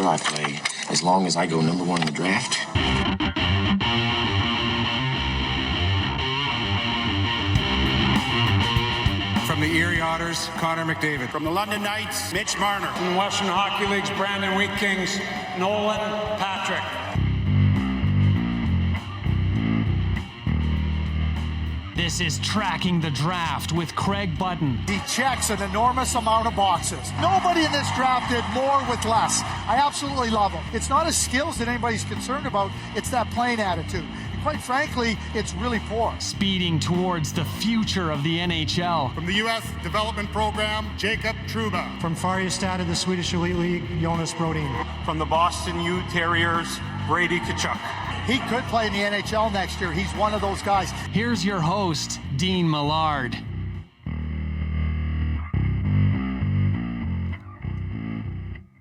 where I play, as long as I go number one in the draft. From the Erie Otters, Connor McDavid. From the London Knights, Mitch Marner. From the Western Hockey League's Brandon Wheat Kings, Nolan Patrick. This is Tracking the Draft with Craig Button. He checks an enormous amount of boxes. Nobody in this draft did more with less. I absolutely love him. It's not his skills that anybody's concerned about. It's that playing attitude. And quite frankly, it's really poor. Speeding towards the future of the NHL. From the U.S. Development Program, Jacob Truba. From Färjestad of the Swedish Elite League, Jonas Brodin. From the Boston U Terriers, Brady Tkachuk. He could play in the NHL next year. He's one of those guys. Here's your host, Dean Millard.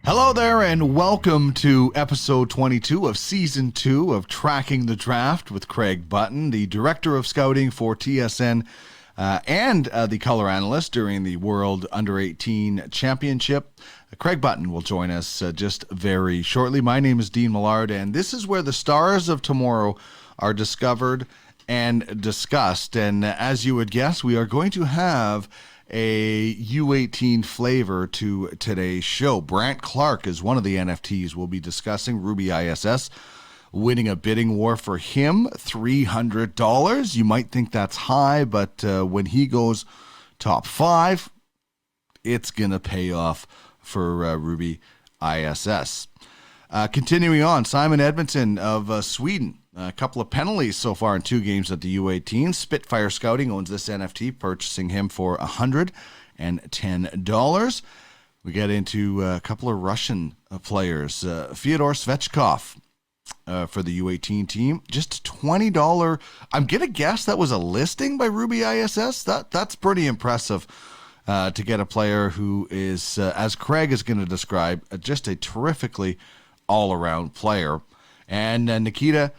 Hello there, and welcome to episode 22 of season 2 of Tracking the Draft with Craig Button, the director of scouting for TSN and the color analyst during the World Under-18 Championship. Craig Button will join us just very shortly. My name is Dean Millard, and this is where the stars of tomorrow are discovered and discussed. And as you would guess, we are going to have a U18 flavor to today's show. Brandt Clarke is one of the NFTs we'll be discussing. Ruby ISS winning a bidding war for him, $300. You might think that's high, but when he goes top 5, it's going to pay off for Ruby ISS. Continuing on, Simon Edvinsson of Sweden. A couple of penalties so far in 2 games at the U18. Spitfire Scouting owns this NFT, purchasing him for $110. We get into a couple of Russian players. Fyodor Svechkov for the U18 team. Just $20. I'm going to guess that was a listing by Ruby ISS. That's pretty impressive. To get a player who is, as Craig is going to describe, just a terrifically all-around player. And Nikita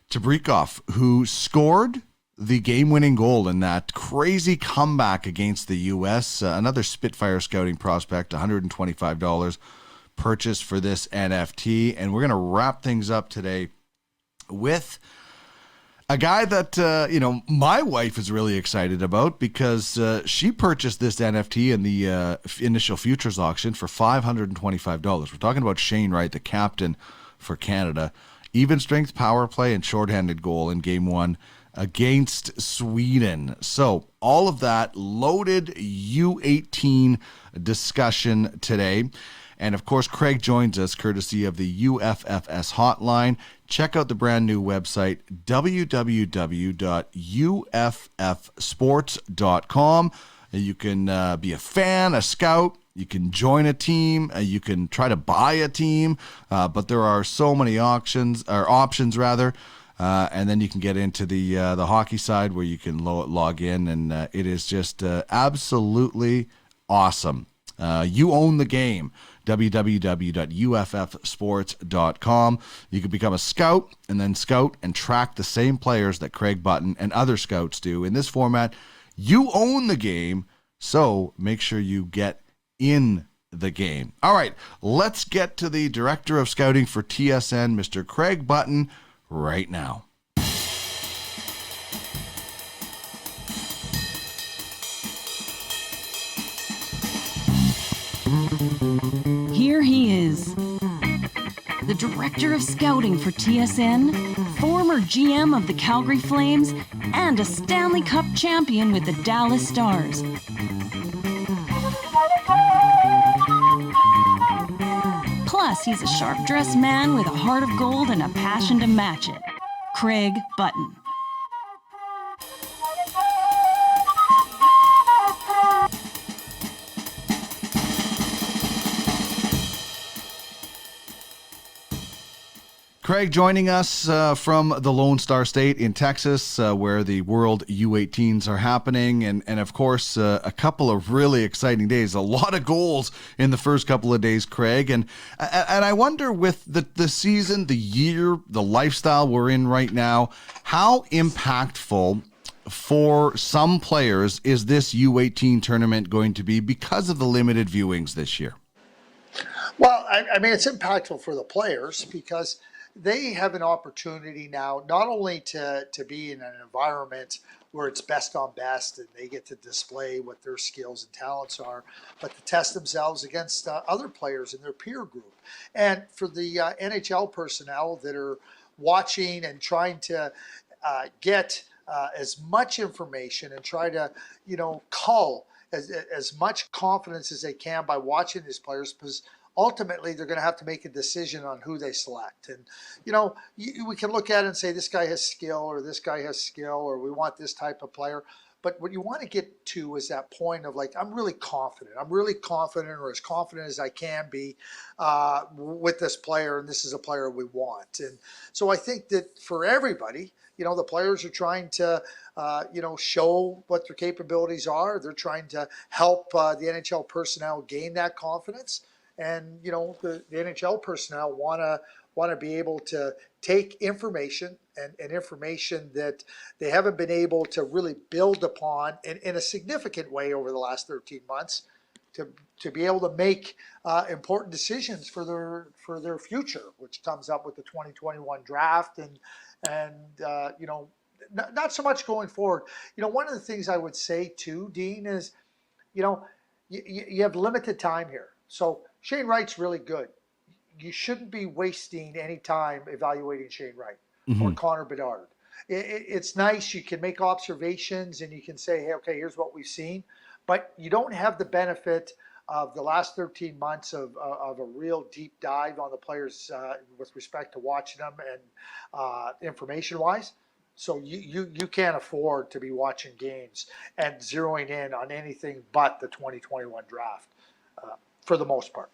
Chibrikov, who scored the game-winning goal in that crazy comeback against the U.S. Another Spitfire Scouting prospect, $125 purchase for this NFT. And we're going to wrap things up today with a guy that, my wife is really excited about because she purchased this NFT in the initial futures auction for $525. We're talking about Shane Wright, the captain for Canada. Even strength power play and shorthanded goal in game 1 against Sweden. So all of that loaded U18 discussion today. And of course, Craig joins us courtesy of the UFFS hotline. Check out the brand new website, www.uffsports.com. You can be a fan, a scout. You can join a team. You can try to buy a team. But there are so many options. And then you can get into the hockey side where you can log in. And it is just absolutely awesome. You own the game. www.uffsports.com. You can become a scout and scout and track the same players that Craig Button and other scouts do. In this format, you own the game, so make sure you get in the game. All right, let's get to the director of scouting for TSN, Mr. Craig Button, right now. Here he is, the director of scouting for TSN, former GM of the Calgary Flames, and a Stanley Cup champion with the Dallas Stars. Plus, he's a sharp-dressed man with a heart of gold and a passion to match it. Craig Button. Craig joining us from the Lone Star State in Texas, where the World U18s are happening. And of course, a couple of really exciting days. A lot of goals in the first couple of days, Craig. And I wonder, with the season, the year, the lifestyle we're in right now, how impactful for some players is this U18 tournament going to be because of the limited viewings this year? Well, I mean, it's impactful for the players because they have an opportunity now not only to be in an environment where it's best on best and they get to display what their skills and talents are, but to test themselves against other players in their peer group. And for the NHL personnel that are watching and trying to get as much information and try to, cull as much confidence as they can by watching these players, because ultimately they're going to have to make a decision on who they select. And, we can look at it and say, this guy has skill or this guy has skill, or we want this type of player. But what you want to get to is that point of like, I'm really confident. I'm really confident, or as confident as I can be with this player, and this is a player we want. And so I think that for everybody, the players are trying to, show what their capabilities are. They're trying to help the NHL personnel gain that confidence. And, the NHL personnel want to be able to take information and information that they haven't been able to really build upon in a significant way over the last 13 months to be able to make important decisions for their future, which comes up with the 2021 draft and not so much going forward. One of the things I would say too, Dean, is, you have limited time here. So Shane Wright's really good. You shouldn't be wasting any time evaluating Shane Wright or Connor Bedard. It's nice. You can make observations and you can say, hey, okay, here's what we've seen. But you don't have the benefit of the last 13 months of a real deep dive on the players with respect to watching them and information-wise. So you can't afford to be watching games and zeroing in on anything but the 2021 draft for the most part.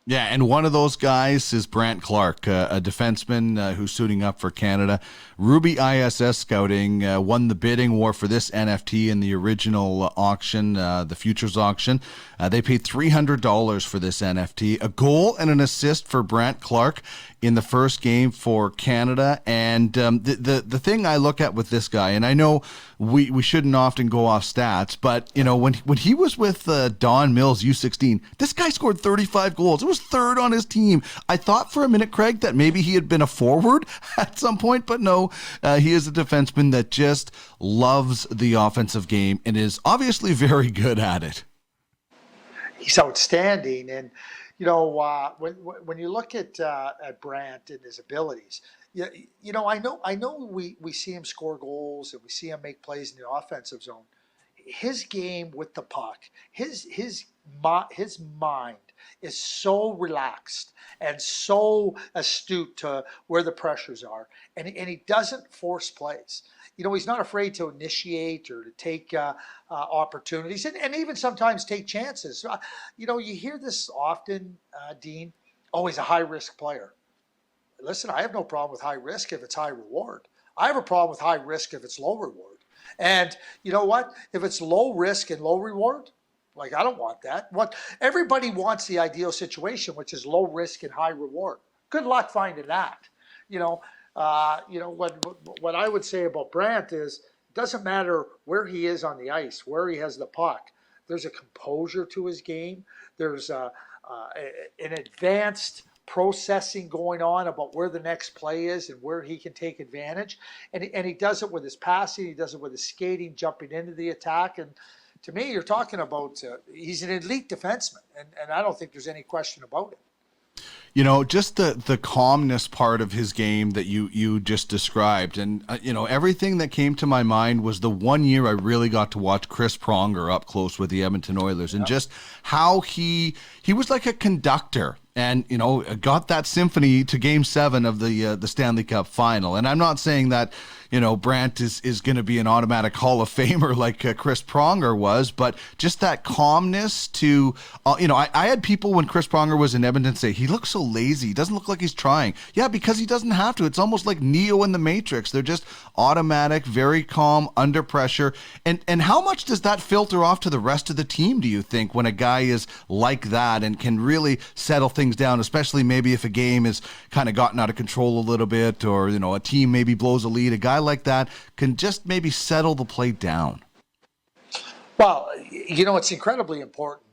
Yeah, and one of those guys is Brandt Clarke, a defenseman who's suiting up for Canada. Ruby ISS Scouting won the bidding war for this NFT in the original auction, the futures auction. They paid $300 for this NFT, a goal and an assist for Brandt Clarke in the first game for Canada. And the thing I look at with this guy, and I know we shouldn't often go off stats, but when he was with Don Mills U16, this guy scored 35 goals. It was third on his team. I thought for a minute, Craig, that maybe he had been a forward at some point, but no, he is a defenseman that just loves the offensive game and is obviously very good at it. He's outstanding, and when you look at Brandt and his abilities, I know we see him score goals and we see him make plays in the offensive zone. His game with the puck, his mind is so relaxed and so astute to where the pressures are, and he doesn't force plays. He's not afraid to initiate or to take opportunities and even sometimes take chances. You hear this often, Dean, he's a high-risk player. Listen, I have no problem with high risk if it's high reward. I have a problem with high risk if it's low reward. And you know what? If it's low risk and low reward, I don't want that. Everybody wants the ideal situation, which is low risk and high reward. Good luck finding that. What I would say about Brandt is it doesn't matter where he is on the ice, where he has the puck. There's a composure to his game. There's an advanced processing going on about where the next play is and where he can take advantage. And he does it with his passing. He does it with his skating, jumping into the attack. And to me, you're talking about he's an elite defenseman, and I don't think there's any question about it. Just the calmness part of his game that you just described. And, everything that came to my mind was the one year I really got to watch Chris Pronger up close with the Edmonton Oilers and just how he was like a conductor and, got that symphony to Game 7 of the Stanley Cup final. And I'm not saying that, Brandt is going to be an automatic Hall of Famer like Chris Pronger was, but just that calmness to, I had people when Chris Pronger was in Edmonton say, he looks so lazy. He doesn't look like he's trying. Yeah, because he doesn't have to. It's almost like Neo in the Matrix. They're just automatic, very calm, under pressure. And how much does that filter off to the rest of the team, do you think, when a guy is like that and can really settle things down, especially maybe if a game is kind of gotten out of control a little bit, or, a team maybe blows a lead, a guy like that can just maybe settle the play down? Well, it's incredibly important.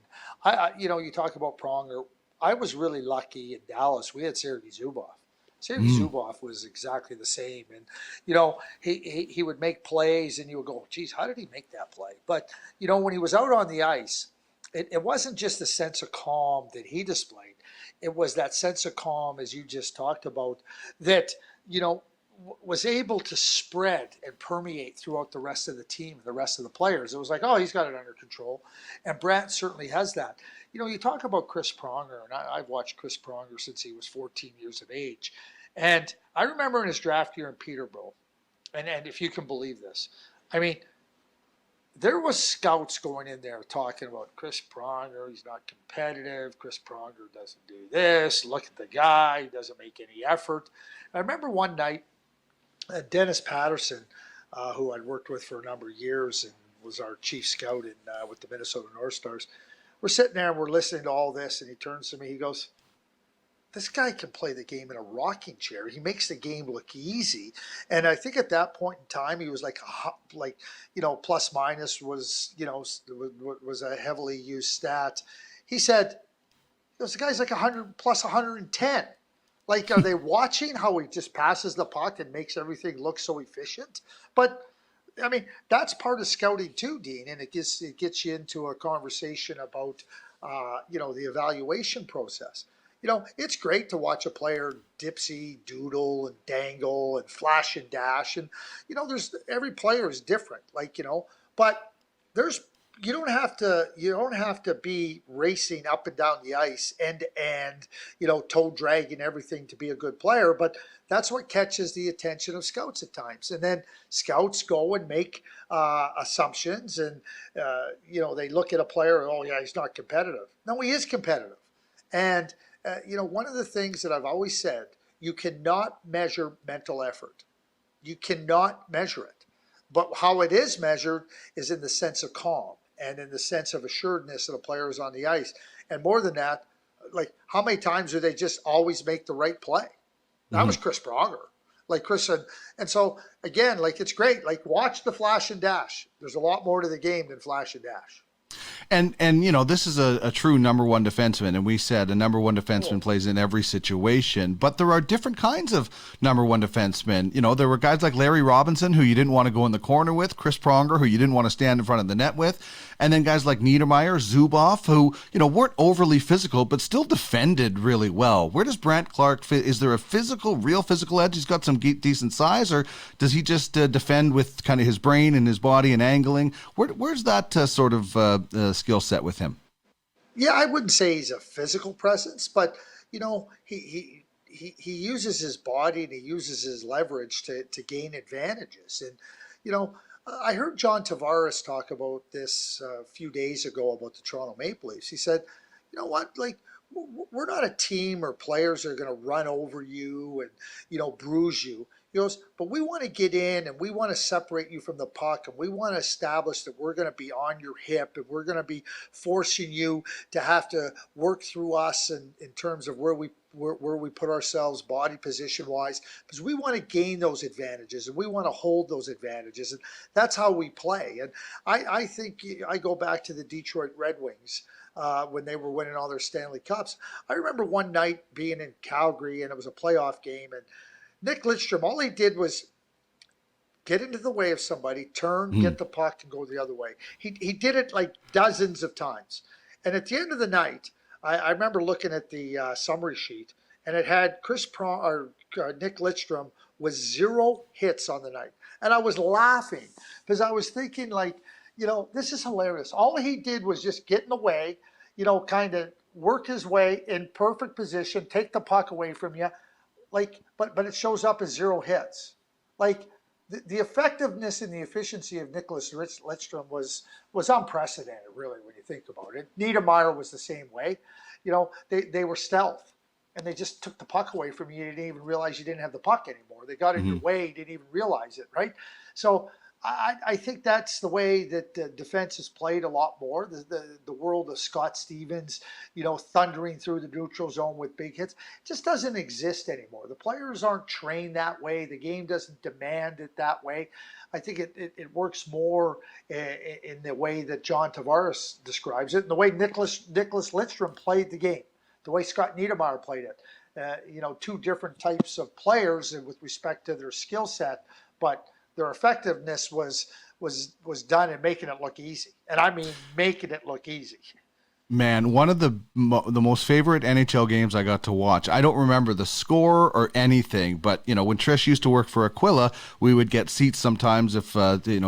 You talk about Pronger. I was really lucky in Dallas. We had Sergei Zubov. Sergei Zubov was exactly the same. And, he would make plays and you would go, geez, how did he make that play? But, when he was out on the ice, it wasn't just the sense of calm that he displayed. It was that sense of calm, as you just talked about, that, was able to spread and permeate throughout the rest of the team, the rest of the players. It was like, oh, he's got it under control. And Brandt certainly has that. You talk about Chris Pronger, and I've watched Chris Pronger since he was 14 years of age. And I remember in his draft year in Peterborough, and if you can believe this, I mean, there was scouts going in there talking about Chris Pronger, he's not competitive, Chris Pronger doesn't do this, look at the guy, he doesn't make any effort. I remember one night, Dennis Patterson, who I'd worked with for a number of years and was our chief scout with the Minnesota North Stars, we're sitting there and we're listening to all this, and he turns to me, he goes, this guy can play the game in a rocking chair. He makes the game look easy. And I think at that point in time, he was like plus minus was, was a heavily used stat. He said, the guy's like 100 plus 110. Like, are they watching how he just passes the puck and makes everything look so efficient? But, I mean, that's part of scouting too, Dean, and it gets you into a conversation about, the evaluation process. It's great to watch a player dipsy, doodle, and dangle, and flash and dash, and every player is different, but you don't have to be racing up and down the ice end to end, toe dragging everything to be a good player. But that's what catches the attention of scouts at times. And then scouts go and make assumptions, and they look at a player. Oh yeah, he's not competitive. No, he is competitive. And one of the things that I've always said, you cannot measure mental effort. You cannot measure it. But how it is measured is in the sense of calm and in the sense of assuredness that a player is on the ice. And more than that, like, how many times do they just always make the right play? That was Chris Pronger. Like Chris said, and so again, like, it's great. Like, watch the flash and dash. There's a lot more to the game than flash and dash. And this is a true number one defenseman, and we said a number one defenseman plays in every situation, but there are different kinds of number one defensemen. There were guys like Larry Robinson, who you didn't want to go in the corner with, Chris Pronger, who you didn't want to stand in front of the net with, and then guys like Niedermayer, Zubov, who, weren't overly physical, but still defended really well. Where does Brandt Clarke fit? Is there a real physical edge? He's got some decent size, or does he just defend with kind of his brain and his body and angling? Where's that sort of skill set with him? Yeah, I wouldn't say he's a physical presence, but he uses his body and he uses his leverage to gain advantages. And I heard John Tavares talk about this a few days ago about the Toronto Maple Leafs. He said, you know what, like, we're not a team or players that are going to run over you and bruise you. He goes, but we want to get in and we want to separate you from the puck, and we want to establish that we're going to be on your hip and we're going to be forcing you to have to work through us in terms of where we put ourselves body position wise, because we want to gain those advantages and we want to hold those advantages, and that's how we play. And I think I go back to the Detroit Red Wings when they were winning all their Stanley Cups. I remember one night being in Calgary, and it was a playoff game, and Nick Lidstrom, all he did was get into the way of somebody, turn, get the puck, and go the other way. He did it like dozens of times. And at the end of the night, I remember looking at the summary sheet, and it had Nick Lidstrom with 0 hits on the night. And I was laughing because I was thinking, like, this is hilarious. All he did was just get in the way, kind of work his way in perfect position, take the puck away from you. Like, but it shows up as 0 hits. Like, the effectiveness and the efficiency of Nicholas Lidstrom was unprecedented, really, when you think about it. Niedermayer was the same way. They were stealth, and they just took the puck away from you. You didn't even realize you didn't have the puck anymore. They got in your way, you didn't even realize it, right? So I think that's the way that defense is played a lot more. The world of Scott Stevens, thundering through the neutral zone with big hits, just doesn't exist anymore. The players aren't trained that way. The game doesn't demand it that way. I think it works more in the way that John Tavares describes it, and the way Nicholas Lidstrom played the game. the way Scott Niedermayer played it. Two different types of players with respect to their skill set, but their effectiveness was done in making it look easy. And I mean making it look easy. Man, one of the most favorite NHL games I got to watch. I don't remember the score or anything, but when Trish used to work for Aquila, we would get seats sometimes if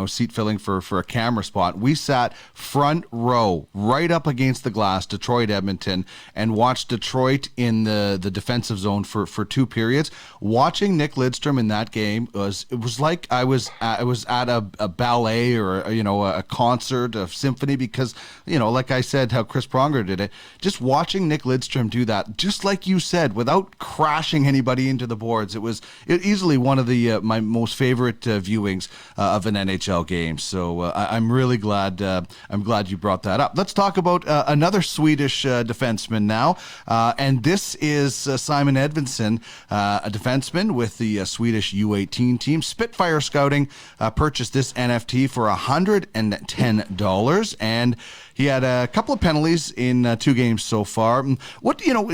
seat filling for a camera spot. We sat front row, right up against the glass, Detroit Edmonton, and watched Detroit in the defensive zone for 2 periods. Watching Nick Lidstrom in that game was like I was at a ballet or a concert, a symphony, because like I said, how Chris Pronger did it. Just watching Nick Lidstrom do that, just like you said, without crashing anybody into the boards. It was easily one of the my most favorite viewings of an NHL game. So I'm really glad. I'm glad you brought that up. Let's talk about another Swedish defenseman now, and this is Simon Edvinsson, a defenseman with the Swedish U18 team. Spitfire Scouting purchased this NFT for $110, and he had a couple of penalties in 2 games so far.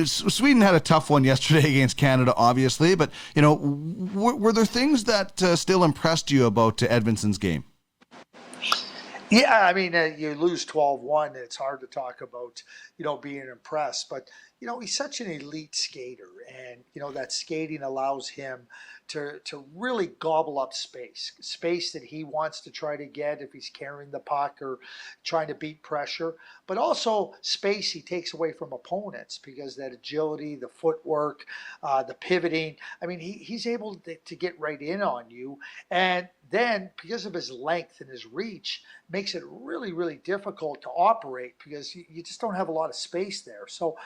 Sweden had a tough one yesterday against Canada, obviously, but were there things that still impressed you about Edvinsson's game? Yeah, I mean, you lose 12-1. It's hard to talk about, being impressed. But, he's such an elite skater. And, that skating allows him to really gobble up space that he wants to try to get if he's carrying the puck or trying to beat pressure. But also space he takes away from opponents because that agility, the footwork, the pivoting. I mean, he's able to get right in on you. And then because of his length and his reach, makes it really, really difficult to operate because you just don't have a lot of space there. So,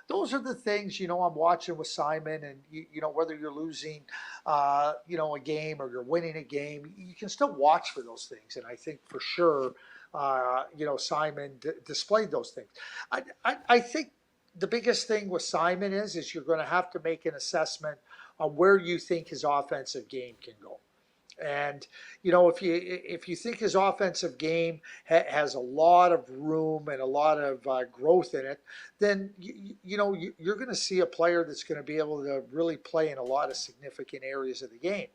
those are the things, I'm watching with Simon, and, whether you're losing, a game or you're winning a game, you can still watch for those things. And I think for sure, Simon displayed those things. I think the biggest thing with Simon is you're going to have to make an assessment on where you think his offensive game can go. And, if you think his offensive game has a lot of room and a lot of growth in it, then, you're going to see a player that's going to be able to really play in a lot of significant areas of the game.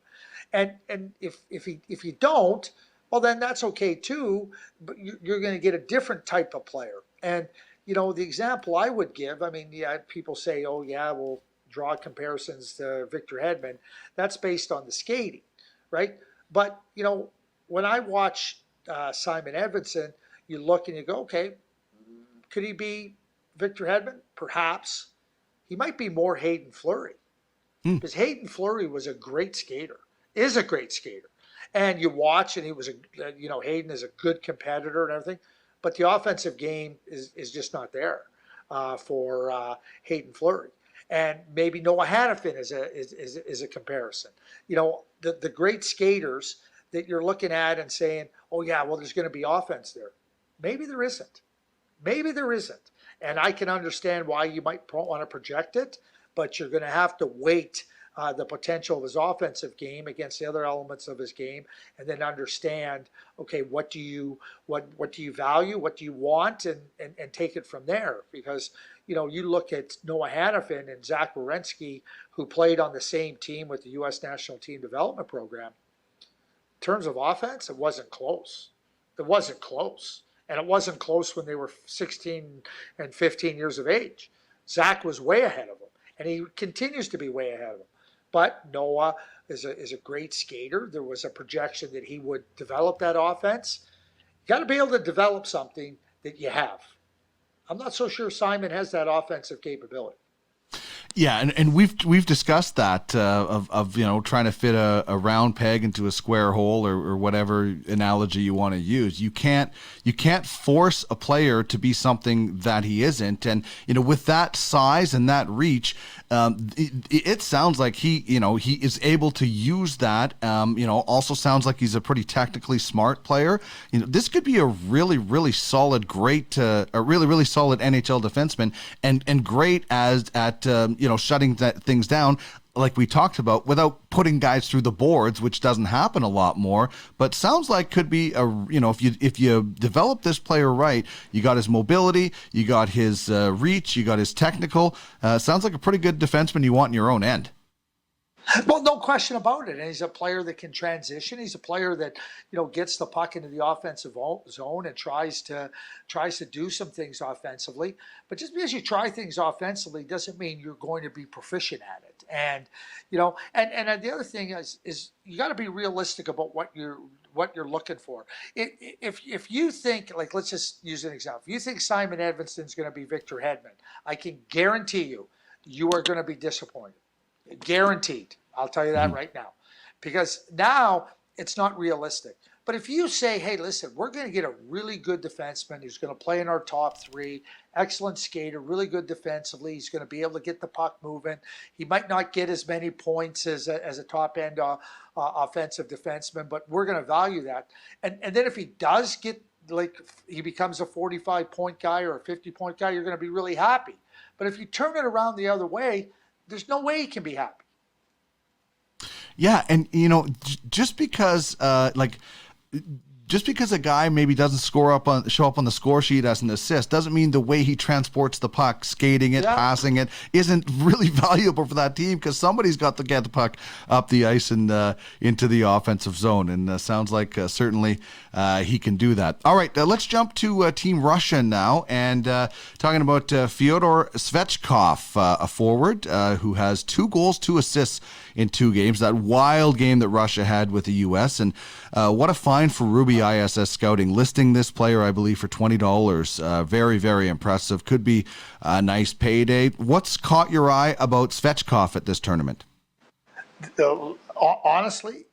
And if you don't, well, then that's okay too, but you're going to get a different type of player. And, the example I would give, I mean, people say, oh, yeah, we'll draw comparisons to Victor Hedman. That's based on the skating. Right? But, when I watch Simon Edvinsson, you look and you go, okay, could he be Victor Hedman? Perhaps. He might be more Hayden Fleury. Because Hayden Fleury was a great skater, is a great skater. And you watch, and he was Hayden is a good competitor and everything. But the offensive game is just not there for Hayden Fleury. And maybe Noah Hannafin is a comparison. The great skaters that you're looking at and saying, oh, yeah, well, there's going to be offense there. Maybe there isn't. Maybe there isn't. And I can understand why you might want to project it, but you're going to have to weight the potential of his offensive game against the other elements of his game, and then understand, okay, what do you value, what do you want, and take it from there. Because you look at Noah Hannafin and Zach Werenski, who played on the same team with the U.S. National Team Development Program. In terms of offense, it wasn't close. It wasn't close. And it wasn't close when they were 16 and 15 years of age. Zach was way ahead of him, and he continues to be way ahead of him. But Noah is a great skater. There was a projection that he would develop that offense. You got to be able to develop something that you have. I'm not so sure Simon has that offensive capability. Yeah, and we've discussed that of trying to fit a round peg into a square hole or whatever analogy you want to use. You can't force a player to be something that he isn't. And with that size and that reach, it sounds like he is able to use that. Also sounds like he's a pretty technically smart player. This could be a really solid, great, a really solid NHL defenseman, and great at shutting things down. like we talked about, without putting guys through the boards, which doesn't happen a lot more, but sounds like could be if you develop this player right, you got his mobility, you got his reach, you got his technical. Sounds like a pretty good defenseman you want in your own end. Well, no question about it. And he's a player that can transition. He's a player that, gets the puck into the offensive zone and tries to do some things offensively. But just because you try things offensively doesn't mean you're going to be proficient at it. And, and the other thing is you got to be realistic about what you're looking for. If you think, like, let's just use an example. If you think Simon Edvinsson is going to be Victor Hedman, I can guarantee you are going to be disappointed. Guaranteed. I'll tell you that right now. Because now it's not realistic. But if you say, hey, listen, we're going to get a really good defenseman who's going to play in our top three, excellent skater, really good defensively. He's going to be able to get the puck moving. He might not get as many points as a top-end offensive defenseman, but we're going to value that. And then if he does get, like, he becomes a 45-point guy or a 50-point guy, you're going to be really happy. But if you turn it around the other way, there's no way he can be happy. Yeah, and just because just because a guy maybe doesn't show up on the score sheet as an assist doesn't mean the way he transports the puck, skating it, passing it, isn't really valuable for that team, because somebody's got to get the puck up the ice and into the offensive zone. And sounds like certainly he can do that. All right, let's jump to Team Russia now, and talking about Fyodor Svechkov, a forward who has 2 goals, 2 assists in 2 games. That wild game that Russia had with the U.S. And what a find for Ruby ISS Scouting, listing this player, I believe, for $20. Very, very impressive. Could be a nice payday. What's caught your eye about Svechkov at this tournament? Honestly,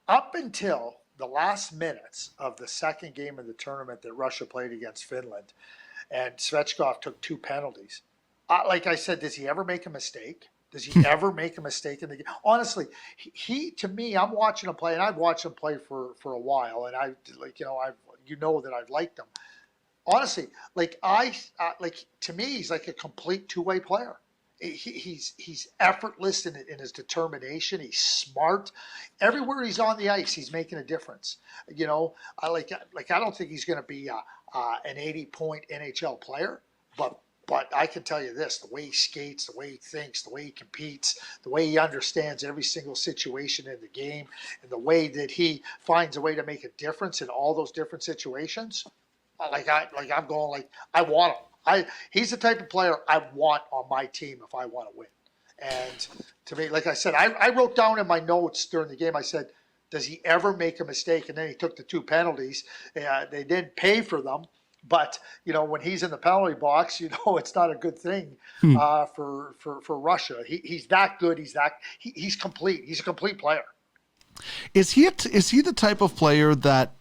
up until the last minutes of the second game of the tournament that Russia played against Finland, and Svechkov took 2 penalties, like I said, does he ever make a mistake? Does he ever make a mistake in the game? Honestly, he to me, I'm watching him play, and I've watched him play for a while, and that I've liked him. Honestly, to me, he's like a complete 2-way player. He's effortless in his determination. He's smart. Everywhere he's on the ice, he's making a difference. I don't think he's going to be an 80-point NHL player, But I can tell you this, the way he skates, the way he thinks, the way he competes, the way he understands every single situation in the game, and the way that he finds a way to make a difference in all those different situations, I'm going, I want him. He's the type of player I want on my team if I want to win. And to me, like I said, I wrote down in my notes during the game, I said, does he ever make a mistake? And then he took the 2 penalties. They didn't pay for them. But, when he's in the penalty box, it's not a good thing for Russia. He's that good. He's complete. He's a complete player. Is he the type of player that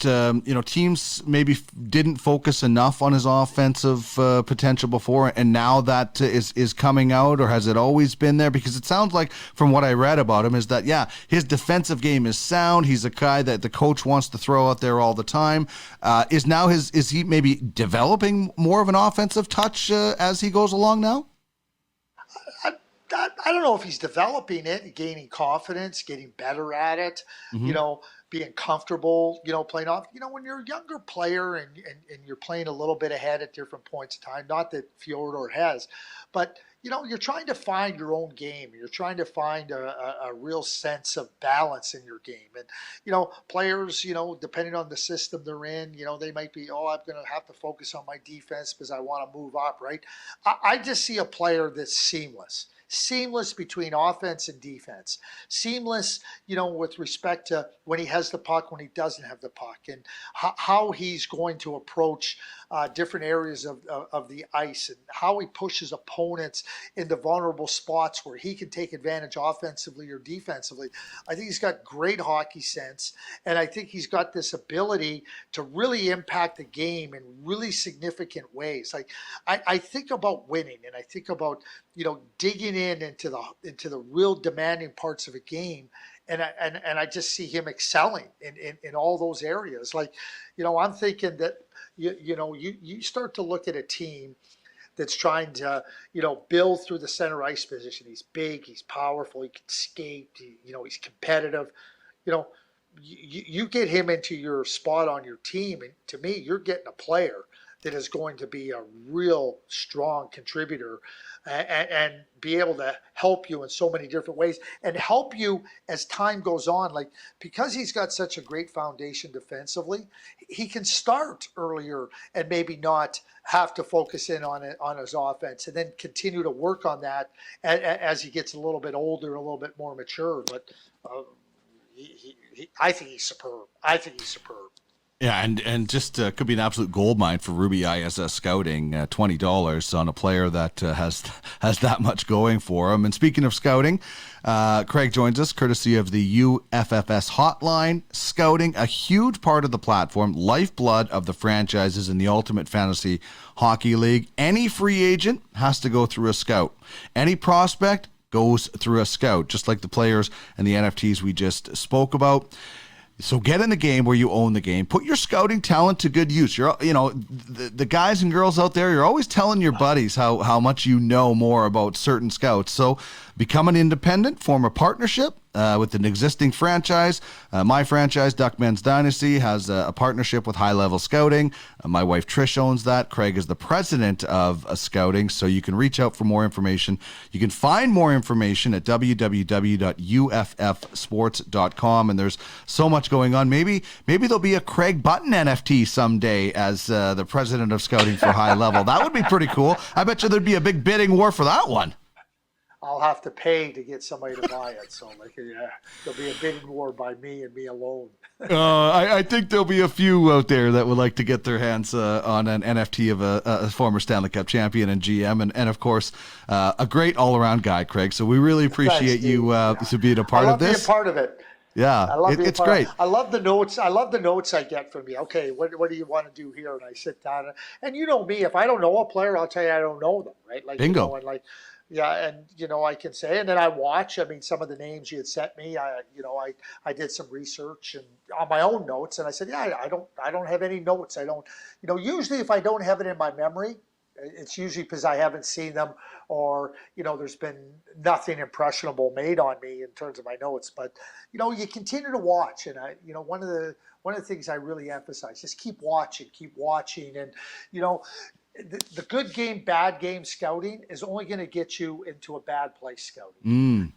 teams maybe didn't focus enough on his offensive potential before, and now that is coming out, or has it always been there? Because it sounds like, from what I read about him, is that his defensive game is sound. He's a guy that the coach wants to throw out there all the time. Is he maybe developing more of an offensive touch as he goes along now? I don't know if he's developing it, gaining confidence, getting better at it, being comfortable, playing off. When you're a younger player and you're playing a little bit ahead at different points in time, not that Fyodor has, but, you're trying to find your own game. You're trying to find a real sense of balance in your game. And, players, depending on the system they're in, they might be, I'm going to have to focus on my defense because I want to move up, right? I just see a player that's seamless between offense and defense, seamless, with respect to when he has the puck, when he doesn't have the puck, and how he's going to approach different areas of the ice, and how he pushes opponents into vulnerable spots where he can take advantage offensively or defensively. I think he's got great hockey sense, and I think he's got this ability to really impact the game in really significant ways. Like I think about winning, and I think about digging into the real demanding parts of a game, and I just see him excelling in all those areas. Like, I'm thinking that you start to look at a team that's trying to, build through the center ice position. He's big, he's powerful, he can skate, he's competitive. You get him into your spot on your team, and to me, you're getting a player that is going to be a real strong contributor and be able to help you in so many different ways and help you as time goes on. Like, because he's got such a great foundation defensively, he can start earlier and maybe not have to focus in on it, on his offense, and then continue to work on that as he gets a little bit older, a little bit more mature. But I think he's superb. Yeah, and just could be an absolute goldmine for Ruby ISS Scouting. $20 on a player that has that much going for him. And speaking of scouting, Craig joins us courtesy of the UFFS Hotline. Scouting, a huge part of the platform, lifeblood of the franchises in the Ultimate Fantasy Hockey League. Any free agent has to go through a scout. Any prospect goes through a scout, just like the players and the NFTs we just spoke about. So get in the game where you own the game. Put your scouting talent to good use. The guys and girls out there, you're always telling your buddies how much you know more about certain scouts. So become an independent, form a partnership with an existing franchise. My franchise, Duckman's Dynasty, has a partnership with High Level Scouting. My wife Trish owns that. Craig is the president of scouting, so you can reach out for more information. You can find more information at www.uffsports.com, and there's so much going on. Maybe there'll be a Craig Button NFT someday as the president of scouting for High Level. That would be pretty cool. I bet you there'd be a big bidding war for that one. I'll have to pay to get somebody to buy it. So, there'll be a bidding war by me and me alone. I think there'll be a few out there that would like to get their hands on an NFT of a former Stanley Cup champion and GM, and of course, a great all-around guy, Craig. So we really appreciate you being a part of this. I love being part of it. Yeah, it's great. I love the notes. I love the notes I get from you. Okay, what do you want to do here? And I sit down, and you know me. If I don't know a player, I'll tell you I don't know them. Right? Bingo. Yeah, and I can say, and then I watch. I mean, some of the names you had sent me. I did some research and on my own notes, and I said, yeah, I don't have any notes. I don't, usually if I don't have it in my memory, it's usually because I haven't seen them, or there's been nothing impressionable made on me in terms of my notes. But you continue to watch, and one of the things I really emphasize, just keep watching, and the good game, bad game scouting is only going to get you into a bad place scouting.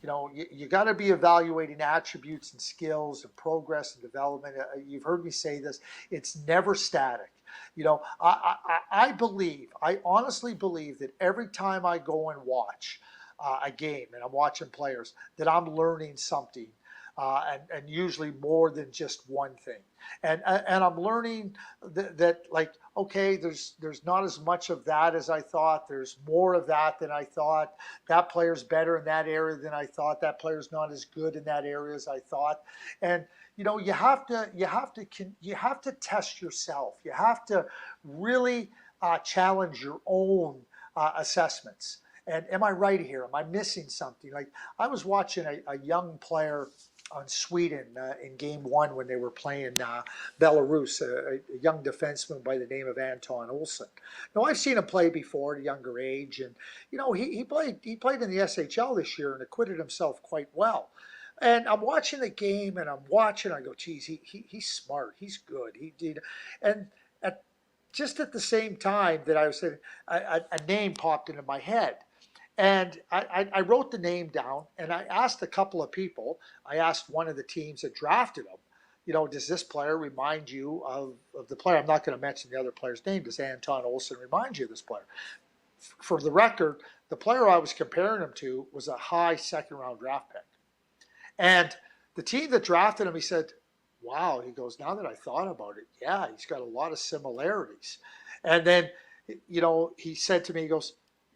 You got to be evaluating attributes and skills and progress and development. You've heard me say this. It's never static. I honestly believe that every time I go and watch a game and I'm watching players, that I'm learning something. And usually more than just one thing, and I'm learning that okay, there's not as much of that as I thought. There's more of that than I thought. That player's better in that area than I thought. That player's not as good in that area as I thought. And you have to test yourself. You have to really challenge your own assessments. And am I right here? Am I missing something? I was watching a young player on Sweden in game one when they were playing Belarus, a young defenseman by the name of Anton Olsson. Now, I've seen him play before at a younger age, and he played in the SHL this year and acquitted himself quite well. And I'm watching the game, and I go, geez, he's smart, he's good, he did, and just at the same time that I was saying, a name popped into my head. And I wrote the name down, and I asked a couple of people. I asked one of the teams that drafted him, does this player remind you of the player? I'm not going to mention the other player's name. Does Anton Olsson remind you of this player? For the record, the player I was comparing him to was a high second-round draft pick. And the team that drafted him, he said, wow, he goes, now that I thought about it, yeah, he's got a lot of similarities. And then, he said to me, he goes,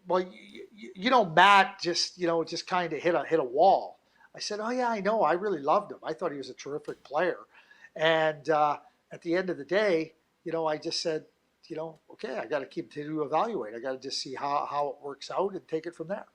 well, Matt just kind of hit a wall. I said, oh yeah, I know. I really loved him. I thought he was a terrific player. And at the end of the day, I just said, okay, I got to continue to evaluate. I got to just see how it works out and take it from there.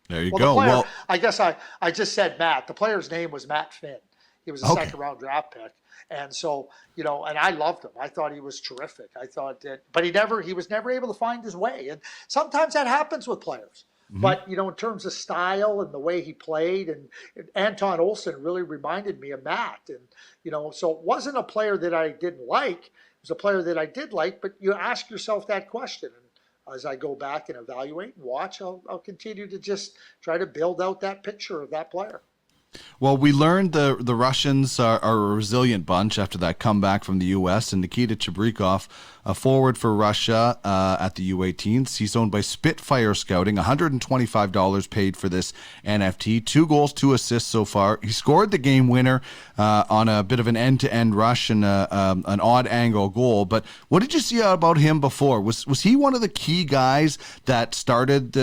There you go. The player, I guess I just said Matt. The player's name was Matt Finn. He was a second-round draft pick. And so, and I loved him. I thought he was terrific. I thought that, but he was never able to find his way. And sometimes that happens with players. Mm-hmm. But, in terms of style and the way he played, and Anton Olsen really reminded me of Matt. And, so it wasn't a player that I didn't like. It was a player that I did like, but you ask yourself that question. And as I go back and evaluate and watch, I'll continue to just try to build out that picture of that player. Well, we learned the Russians are a resilient bunch after that comeback from the U.S. And Nikita Chibrikov, a forward for Russia at the U18s. He's owned by Spitfire Scouting, $125 paid for this NFT. 2 goals, 2 assists so far. He scored the game winner on a bit of an end-to-end rush and an odd angle goal. But what did you see about him before? Was he one of the key guys that started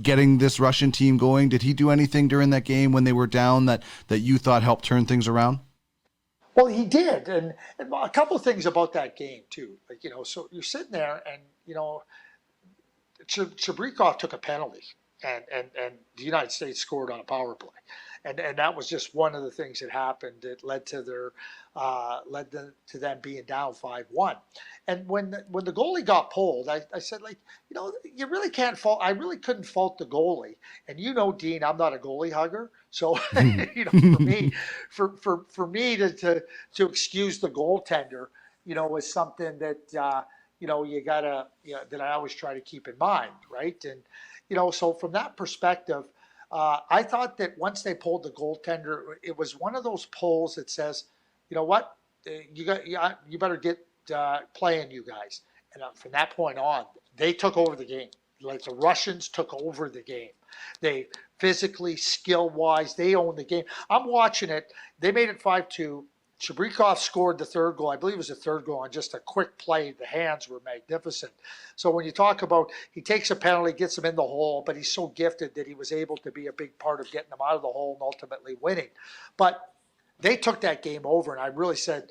getting this Russian team going? Did he do anything during that game when they were down that you thought helped turn things around? Well, he did, and a couple of things about that game too. Like, so you're sitting there, and Chibrikov took a penalty, and the United States scored on a power play, and that was just one of the things that happened that led to them being down 5-1. And when the goalie got pulled, I said, you really can't fault. I really couldn't fault the goalie. And Dean, I'm not a goalie hugger, so for me to excuse the goaltender, is something that you gotta that I always try to keep in mind, right? And so from that perspective, I thought that once they pulled the goaltender, it was one of those pulls that says, you know what, you better get playing, you guys. And from that point on, they took over the game. Like the Russians took over the game. They physically, skill-wise, they owned the game. I'm watching it. They made it 5-2. Chibrikov scored the third goal. I believe it was the third goal on just a quick play. The hands were magnificent. So when you talk about he takes a penalty, gets him in the hole, but he's so gifted that he was able to be a big part of getting them out of the hole and ultimately winning. But they took that game over, and I really said,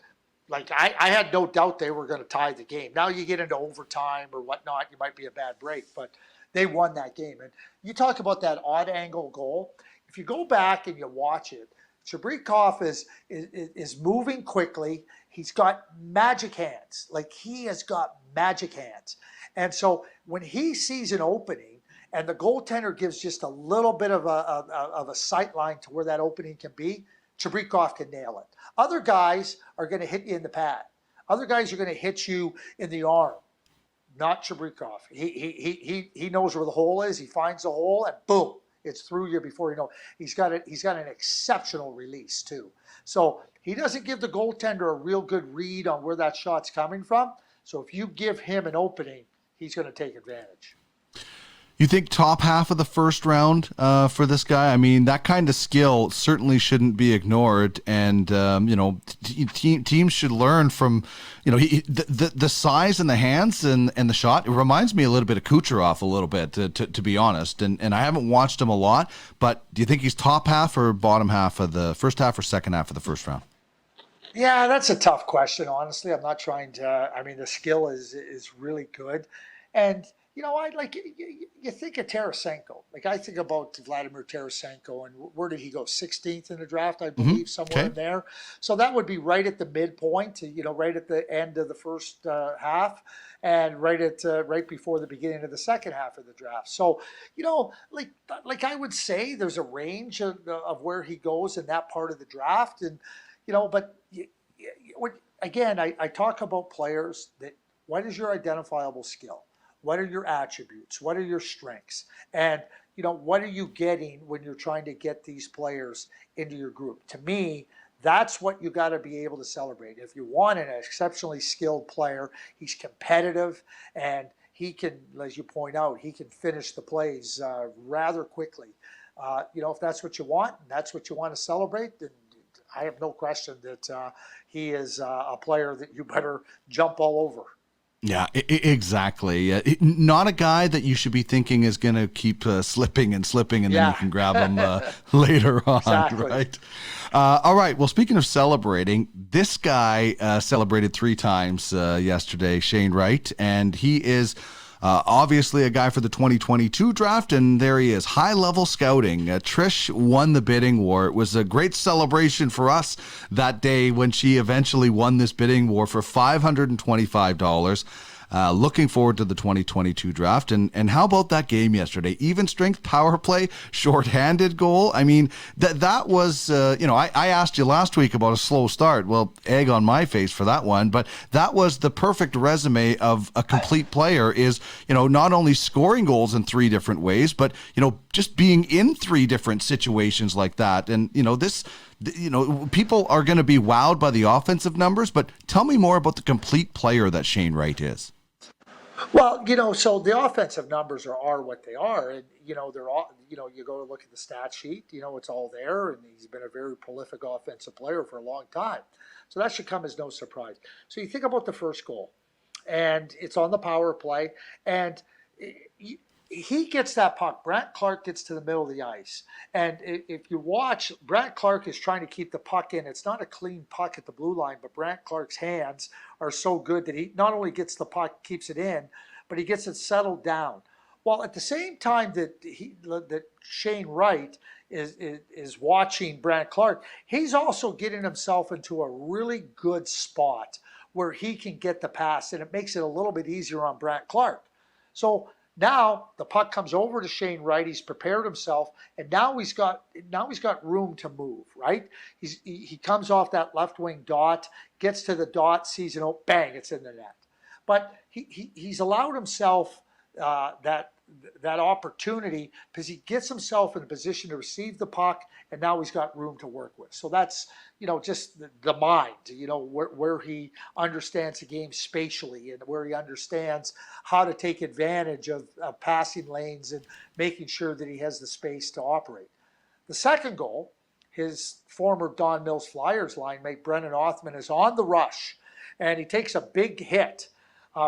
I had no doubt they were going to tie the game. Now you get into overtime or whatnot, you might be a bad break, but they won that game. And you talk about that odd angle goal. If you go back and you watch it, Chibrikov is moving quickly. He's got magic hands. He has got magic hands. And so when he sees an opening and the goaltender gives just a little bit of a sight line to where that opening can be, Chibrikov can nail it. Other guys are going to hit you in the pad. Other guys are going to hit you in the arm. Not Chibrikov. He knows where the hole is. He finds the hole, and boom, it's through you before you know. He's got an exceptional release too. So he doesn't give the goaltender a real good read on where that shot's coming from. So if you give him an opening, he's going to take advantage. You think top half of the first round for this guy? I mean, that kind of skill certainly shouldn't be ignored, and teams should learn from the size and the hands and the shot. It reminds me a little bit of Kucherov, a little bit, to be honest. And I haven't watched him a lot, but do you think he's top half or bottom half of the first half or second half of the first round? Yeah, that's a tough question. Honestly, I'm not trying to. I mean, the skill is really good, and. You think of Tarasenko. I think about Vladimir Tarasenko, and where did he go? 16th in the draft, I believe, somewhere in there. So that would be right at the midpoint, right at the end of the first half, and right before the beginning of the second half of the draft. So, I would say there's a range of where he goes in that part of the draft, and but again, I talk about players that what is your identifiable skill? What are your attributes? What are your strengths? And, what are you getting when you're trying to get these players into your group? To me, that's what you got to be able to celebrate. If you want an exceptionally skilled player, he's competitive and he can, as you point out, he can finish the plays rather quickly. If that's what you want and that's what you want to celebrate, then I have no question that he is a player that you better jump all over. Yeah, exactly. Not a guy that you should be thinking is going to keep slipping and then you can grab him later on, exactly. Right? All right. Well, speaking of celebrating, this guy celebrated 3 times yesterday, Shane Wright, and he is Obviously a guy for the 2022 draft, and there he is, high-level scouting. Trish won the bidding war. It was a great celebration for us that day when she eventually won this bidding war for $525. Looking forward to the 2022 draft. And how about that game yesterday? Even strength power play, shorthanded goal. I mean, that was, I asked you last week about a slow start. Well, egg on my face for that one. But that was the perfect resume of a complete player is, not only scoring goals in 3 different ways, but, just being in 3 different situations like that. And, people are going to be wowed by the offensive numbers, but tell me more about the complete player that Shane Wright is. Well, so the offensive numbers are what they are. And, they're all, you go to look at the stat sheet, it's all there. And he's been a very prolific offensive player for a long time. So that should come as no surprise. So you think about the first goal, and it's on the power play. And he gets that puck. Brandt Clarke gets to the middle of the ice. And if you watch, Brandt Clarke is trying to keep the puck in. It's not a clean puck at the blue line, but Brandt Clarke's hands are so good that he not only gets the puck, keeps it in, but he gets it settled down. Well, at the same time that Shane Wright is watching Brandt Clarke, he's also getting himself into a really good spot where he can get the pass, and it makes it a little bit easier on Brandt Clarke. So now the puck comes over to Shane Wright. He's prepared himself, and now he's got room to move. Right? He comes off that left wing dot, gets to the dot, sees it, bang! It's in the net. But he's allowed himself that opportunity because he gets himself in a position to receive the puck, and now he's got room to work with. So that's just the mind, where he understands the game spatially and where he understands how to take advantage of passing lanes and making sure that he has the space to operate. The second goal, his former Don Mills Flyers line mate Brennan Othman is on the rush, and he takes a big hit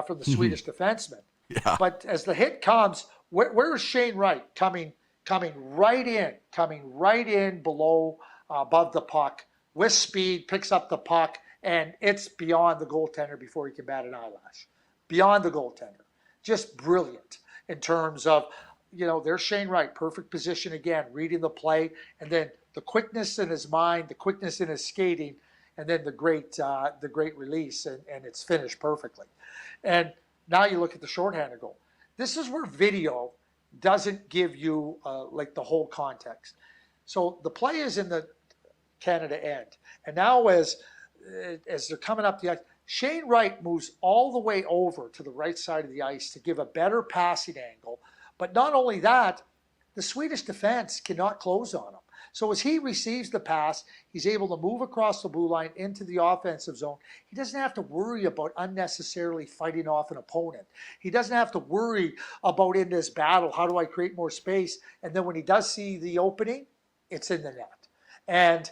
from the Swedish defenseman. Yeah. But as the hit comes, where is Shane Wright coming right in below, above the puck with speed, picks up the puck, and it's beyond the goaltender before he can bat an eyelash. Beyond the goaltender. Just brilliant in terms of, there's Shane Wright, perfect position again, reading the play, and then the quickness in his mind, the quickness in his skating, and then the great release, and it's finished perfectly. And now you look at the shorthanded goal. This is where video doesn't give you the whole context. So the play is in the Canada end, and now as they're coming up the ice, Shane Wright moves all the way over to the right side of the ice to give a better passing angle. But not only that, the Swedish defense cannot close on him. So as he receives the pass, he's able to move across the blue line into the offensive zone. He doesn't have to worry about unnecessarily fighting off an opponent. He doesn't have to worry about, in this battle, how do I create more space? And then when he does see the opening, it's in the net. And,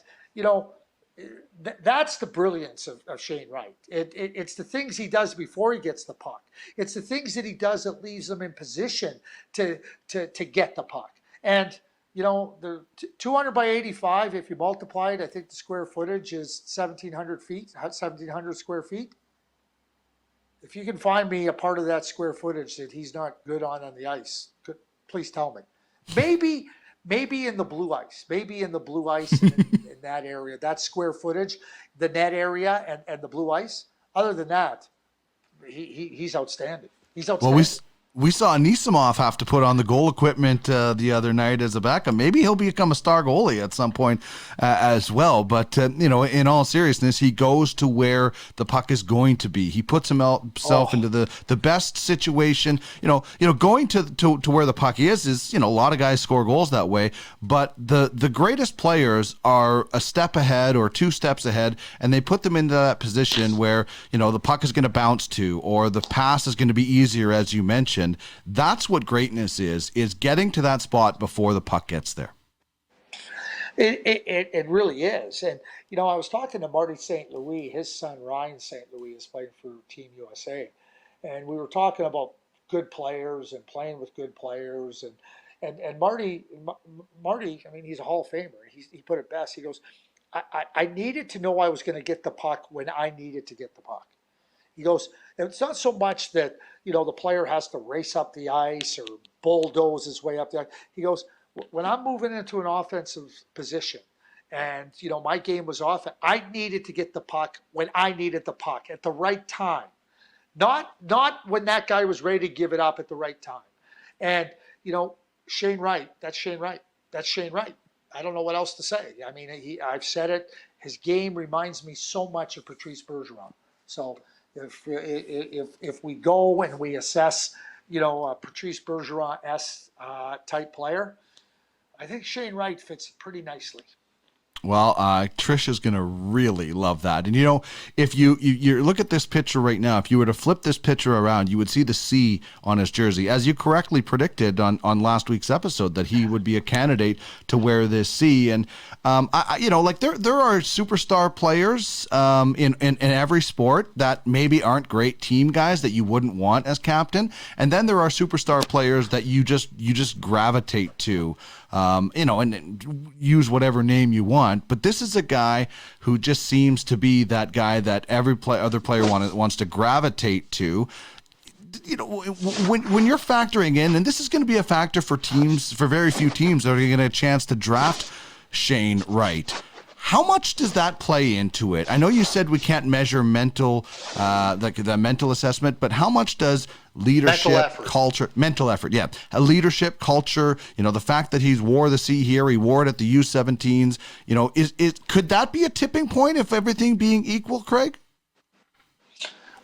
that's the brilliance of Shane Wright. It's the things he does before he gets the puck. It's the things that he does that leaves him in position to get the puck. And the 200 by 85, if you multiply it, I think the square footage is 1,700 square feet. If you can find me a part of that square footage that he's not good on the ice, please tell me. Maybe in the blue ice. Maybe in the blue ice in that area, that square footage, the net area and the blue ice. Other than that, he's outstanding. He's outstanding. Well, we saw Anisimov have to put on the goal equipment the other night as a backup. Maybe he'll become a star goalie at some point as well. But, in all seriousness, he goes to where the puck is going to be. He puts himself into the best situation. Going to where the puck is, a lot of guys score goals that way. But the greatest players are a step ahead or 2 steps ahead, and they put them into that position where, the puck is going to bounce to, or the pass is going to be easier, as you mentioned. That's what greatness is getting to that spot before the puck gets there. It really is. And, I was talking to Marty St. Louis. His son, Ryan St. Louis, is playing for Team USA. And we were talking about good players and playing with good players. And Marty, I mean, he's a Hall of Famer. He put it best. He goes, I needed to know I was going to get the puck when I needed to get the puck. He goes, it's not so much that, the player has to race up the ice or bulldoze his way up the ice. He goes, when I'm moving into an offensive position and, my game was off, I needed to get the puck when I needed the puck at the right time. Not when that guy was ready to give it up at the right time. And, Shane Wright, that's Shane Wright. That's Shane Wright. I don't know what else to say. I mean, I've said it. His game reminds me so much of Patrice Bergeron. So if we go and we assess, a Patrice Bergeron-esque type player, I think Shane Wright fits pretty nicely. Well, Trisha's going to really love that. And, if you look at this picture right now, if you were to flip this picture around, you would see the C on his jersey. As you correctly predicted on last week's episode, that he would be a candidate to wear this C. And, there are superstar players in every sport that maybe aren't great team guys that you wouldn't want as captain. And then there are superstar players that you just gravitate to. And use whatever name you want. But this is a guy who just seems to be that guy that every other player wants to gravitate to. When you're factoring in, and this is going to be a factor for very few teams that are going to get a chance to draft Shane Wright. How much does that play into it? I know you said we can't measure mental assessment, but how much does leadership, mental effort, a leadership culture, the fact that he wore the C here, he wore it at the U17s, could that be a tipping point if everything being equal, Craig?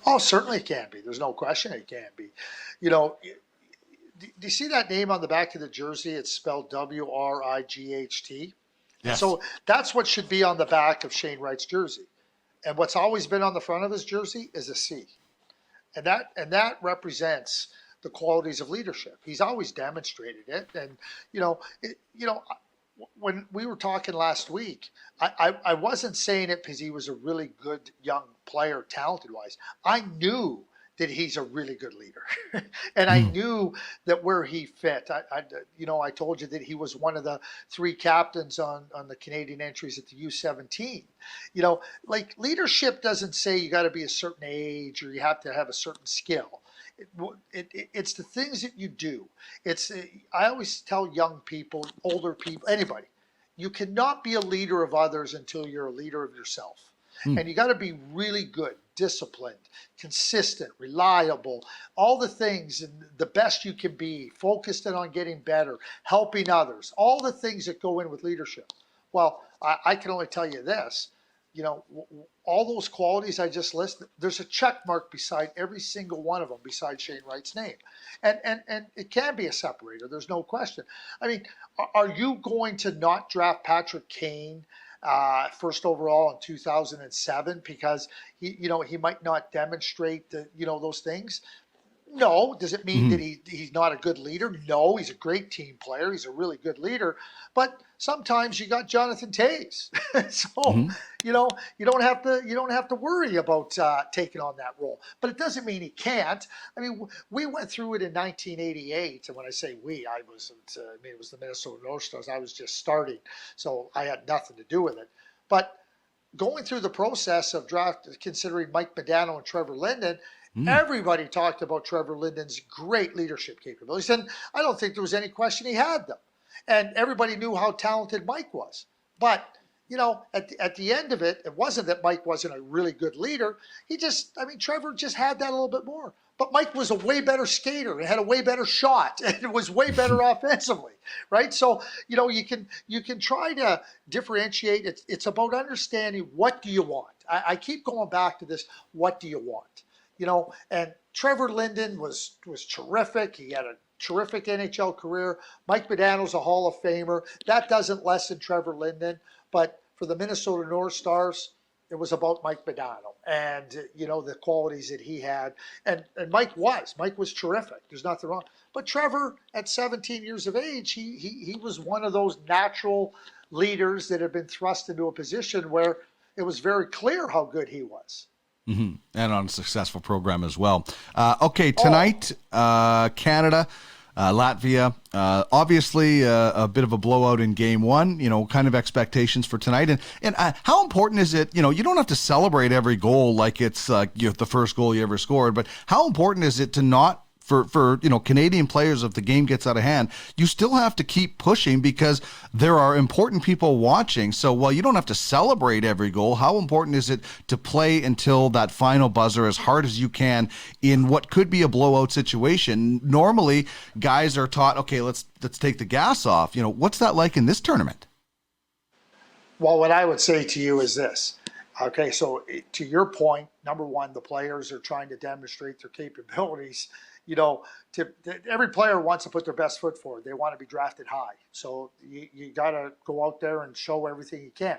Oh, certainly it can be. There's no question it can be. Do you see that name on the back of the jersey? It's spelled WRIGHT. Yes. So that's what should be on the back of Shane Wright's jersey. And what's always been on the front of his jersey is a C. And that represents the qualities of leadership. He's always demonstrated it. And, when we were talking last week, I wasn't saying it because he was a really good young player, talented-wise. I knew that he's a really good leader. And I knew that where he fit. I told you that he was one of the 3 captains on the Canadian entries at the U17. Leadership doesn't say you got to be a certain age or you have to have a certain skill. It's the things that you do. I always tell young people, older people, anybody, you cannot be a leader of others until you're a leader of yourself. And you got to be really good, disciplined, consistent, reliable, all the things, and the best you can be, focused in on getting better, helping others, all the things that go in with leadership. Well, I can only tell you this, all those qualities I just listed, there's a check mark beside every single one of them beside Shane Wright's name. And it can be a separator, there's no question. I mean, are you going to not draft Patrick Kane first overall in 2007 because he might not demonstrate those things? No. Does it mean that he's not a good leader? No, he's a great team player. He's a really good leader. But sometimes you got Jonathan Toews, so you don't have to worry about taking on that role. But it doesn't mean he can't. I mean, we went through it in 1988, and when I say we, it was the Minnesota North Stars. I was just starting, so I had nothing to do with it. But going through the process of draft, considering Mike Modano and Trevor Linden. Everybody talked about Trevor Linden's great leadership capabilities, and I don't think there was any question he had them. And everybody knew how talented Mike was. But, at the end of it, it wasn't that Mike wasn't a really good leader. Trevor just had that a little bit more. But Mike was a way better skater and had a way better shot and was way better offensively, right? So, you can try to differentiate. It's about understanding, what do you want? I keep going back to this, what do you want? And Trevor Linden was terrific. He had a terrific NHL career. Mike Modano's a Hall of Famer. That doesn't lessen Trevor Linden. But for the Minnesota North Stars, it was about Mike Modano and, the qualities that he had. And Mike was terrific. There's nothing wrong. But Trevor, at 17 years of age, he was one of those natural leaders that had been thrust into a position where it was very clear how good he was. And on a successful program as well. Okay, tonight, Canada Latvia. Obviously, a bit of a blowout in game one, kind of expectations for tonight. And how important is it, you don't have to celebrate every goal like it's the first goal you ever scored, but how important is it to not, for Canadian players, if the game gets out of hand, you still have to keep pushing because there are important people watching. So while you don't have to celebrate every goal, how important is it to play until that final buzzer as hard as you can in what could be a blowout situation? Normally, guys are taught, okay, let's take the gas off. What's that like in this tournament? Well, what I would say to you is this. Okay, so to your point, number one, the players are trying to demonstrate their capabilities. Every player wants to put their best foot forward. They want to be drafted high. So you got to go out there and show everything you can.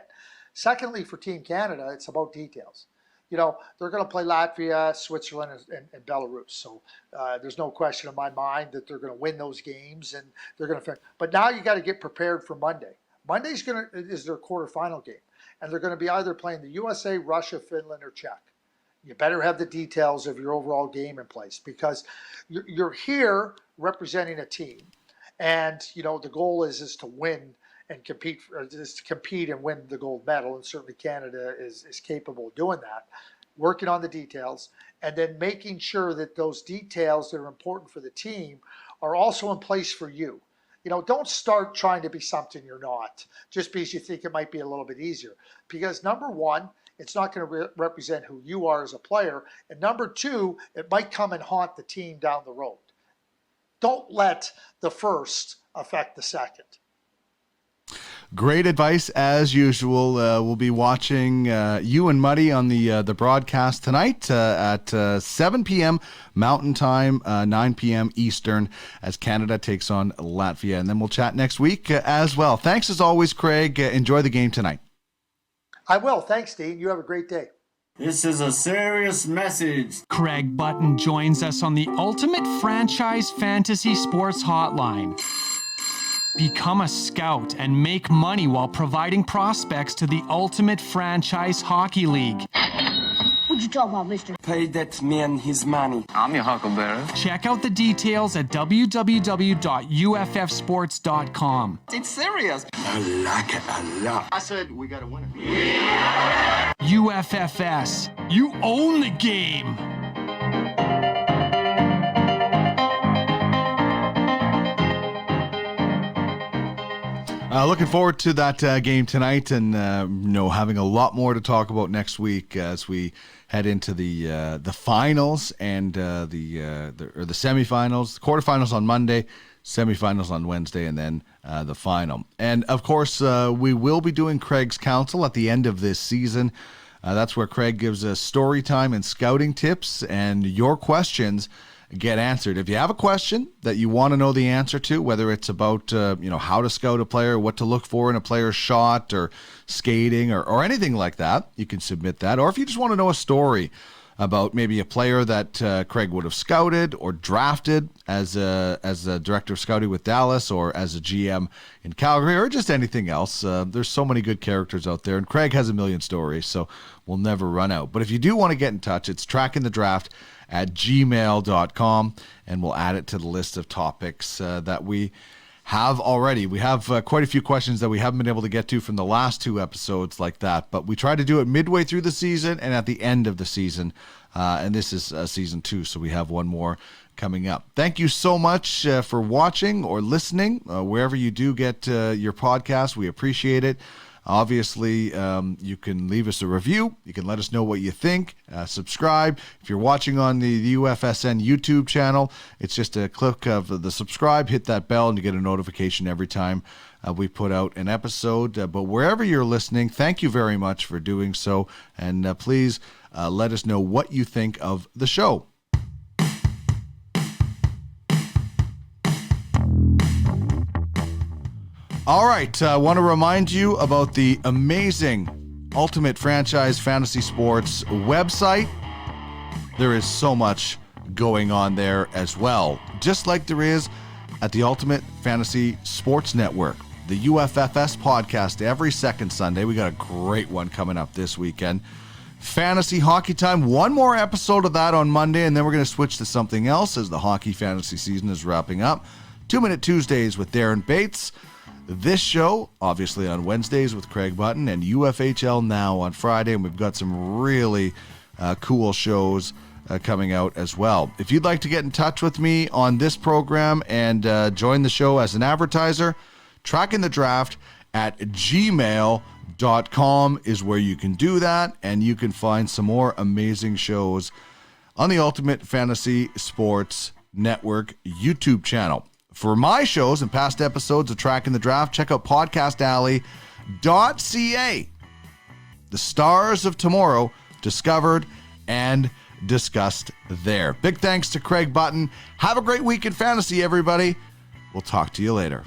Secondly, for Team Canada, it's about details. They're going to play Latvia, Switzerland, and Belarus. So there's no question in my mind that they're going to win those games and they're going to. But now you got to get prepared for Monday. Monday is their quarterfinal game, and they're going to be either playing the USA, Russia, Finland, or Czech. You better have the details of your overall game in place because you're here representing a team, and the goal is to win and compete, and win the gold medal. And certainly Canada is capable of doing that. Working on the details, and then making sure that those details that are important for the team are also in place for you. Don't start trying to be something you're not just because you think it might be a little bit easier. Because number one, it's not going to represent who you are as a player. And number two, it might come and haunt the team down the road. Don't let the first affect the second. Great advice as usual. We'll be watching you and Muddy on the broadcast tonight at 7 p.m. Mountain Time, 9 p.m. Eastern, as Canada takes on Latvia. And then we'll chat next week as well. Thanks as always, Craig. Enjoy the game tonight. I will. Thanks, Dean. You have a great day. This is a serious message. Craig Button joins us on the Ultimate Franchise Fantasy Sports Hotline. Become a scout and make money while providing prospects to the Ultimate Franchise Hockey League. What you talking about, mister? Pay that man his money. I'm your huckleberry. Check out the details at www.uffsports.com. It's serious. I like it a lot. I said we got a winner. UFFS. You own the game. Looking forward to that game tonight, and having a lot more to talk about next week as we head into the finals and the semifinals, the quarterfinals on Monday, semifinals on Wednesday, and then the final. And of course, we will be doing Craig's Counsel at the end of this season. That's where Craig gives us story time and scouting tips, and your questions get answered. If you have a question that you want to know the answer to, whether it's about how to scout a player, what to look for in a player's shot or skating or anything like that, you can submit that. Or if you just want to know a story about maybe a player that Craig would have scouted or drafted as a director of scouting with Dallas or as a GM in Calgary or just anything else, there's so many good characters out there, and Craig has a million stories, so we'll never run out. But if you do want to get in touch, it's trackingthedraft@gmail.com, and we'll add it to the list of topics that we have already. We have quite a few questions that we haven't been able to get to from the last two episodes like that, but we try to do it midway through the season and at the end of the season, and this is season 2, so we have one more coming up. Thank you so much for watching or listening, wherever you do get your podcast. We appreciate it. Obviously, you can leave us a review. You can let us know what you think. Subscribe. If you're watching on the UFSN YouTube channel, it's just a click of the subscribe, hit that bell, and you get a notification every time we put out an episode. But wherever you're listening, thank you very much for doing so. And please let us know what you think of the show. All right, I want to remind you about the amazing Ultimate Franchise Fantasy Sports website. There is so much going on there as well, just like there is at the Ultimate Fantasy Sports Network, the UFFS podcast every second Sunday. We got a great one coming up this weekend. Fantasy Hockey Time, one more episode of that on Monday, and then we're going to switch to something else as the hockey fantasy season is wrapping up. 2 Minute Tuesdays with Darren Bates. This show, obviously on Wednesdays with Craig Button, and UFHL Now on Friday. And we've got some really cool shows coming out as well. If you'd like to get in touch with me on this program and join the show as an advertiser, Tracking the Draft at gmail.com is where you can do that, and you can find some more amazing shows on the Ultimate Fantasy Sports Network YouTube channel. For my shows and past episodes of Tracking the Draft, check out podcastalley.ca. The stars of tomorrow discovered and discussed there. Big thanks to Craig Button. Have a great week in fantasy, everybody. We'll talk to you later.